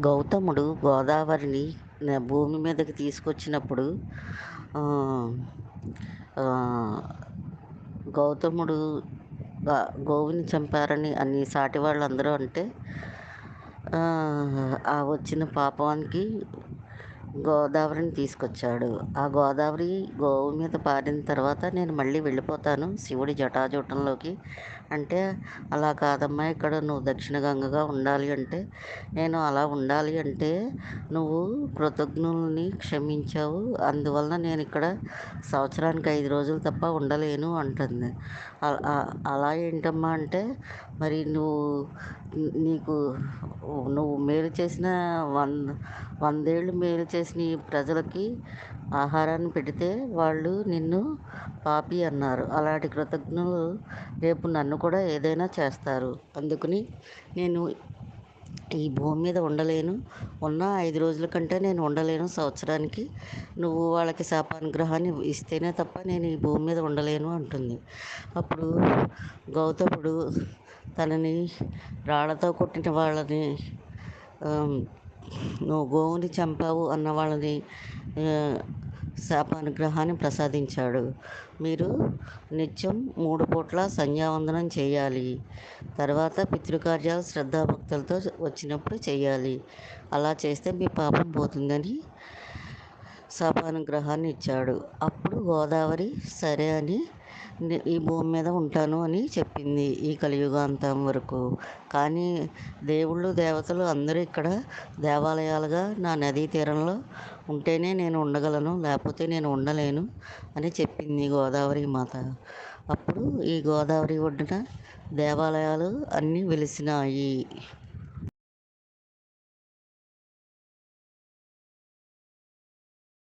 గౌతముడు గోదావరిని భూమి మీదకి తీసుకొచ్చినప్పుడు ఆ, ఆ, గౌతముడు గోవుని చంపారని అన్ని సాటి వాళ్ళందరూ అంటే ఆ ఆ వచ్చిన పాపానికి గోదావరిని తీసుకొచ్చాడు. ఆ గోదావరి గోవు మీద పారిన తర్వాత నేను మళ్ళీ వెళ్ళిపోతాను శివుడి జటాజూటంలోకి అంటే, అలా కాదమ్మా, ఇక్కడ నువ్వు దక్షిణ గంగగా ఉండాలి అంటే, నేను అలా ఉండాలి అంటే నువ్వు కృతజ్ఞుల్ని క్షమించావు, అందువలన నేను ఇక్కడ సంవత్సరానికి 5 రోజులు తప్ప ఉండలేను అంటుంది. అలా ఏంటమ్మా అంటే, మరి నీకు నువ్వు మేలు చేసిన వందేళ్ళు మేలు చేసిన ఈ ప్రజలకి ఆహారాన్ని పెడితే వాళ్ళు నిన్ను పాపి అన్నారు. అలాంటి కృతజ్ఞులు రేపు నన్ను కూడా ఏదైనా చేస్తారు. అందుకని నేను ఈ భూమి మీద ఉండలేను. ఉన్న 5 రోజుల కంటే నేను ఉండలేను సంవత్సరానికి. నువ్వు వాళ్ళకి శాపానుగ్రహాన్ని ఇస్తేనే తప్ప నేను ఈ భూమి మీద ఉండలేను అంటుంది. అప్పుడు గౌతముడు తనని రాళ్లతో కొట్టిన వాళ్ళని, నువ్వు గోవుని చంపావు అన్న వాళ్ళని శాపానుగ్రహాన్ని ప్రసాదించాడు. మీరు నిత్యం 3 పూట్ల సంధ్యావందనం చేయాలి. తర్వాత పితృకార్యాలు శ్రద్ధాభక్తులతో వచ్చినప్పుడు చేయాలి. అలా చేస్తే మీ పాపం పోతుందని శాపానుగ్రహాన్ని ఇచ్చాడు. అప్పుడు గోదావరి సరే అని ఈ భూమి మీద ఉంటాను అని చెప్పింది ఈ కలియుగాంతం వరకు. కానీ దేవుళ్ళు దేవతలు అందరూ ఇక్కడ దేవాలయాలుగా నా నదీ తీరంలో ఉంటేనే నేను ఉండగలను, లేకపోతే నేను ఉండలేను అని చెప్పింది గోదావరి మాత. అప్పుడు ఈ గోదావరి ఒడ్డున దేవాలయాలు అన్నీ వెలిసినాయి.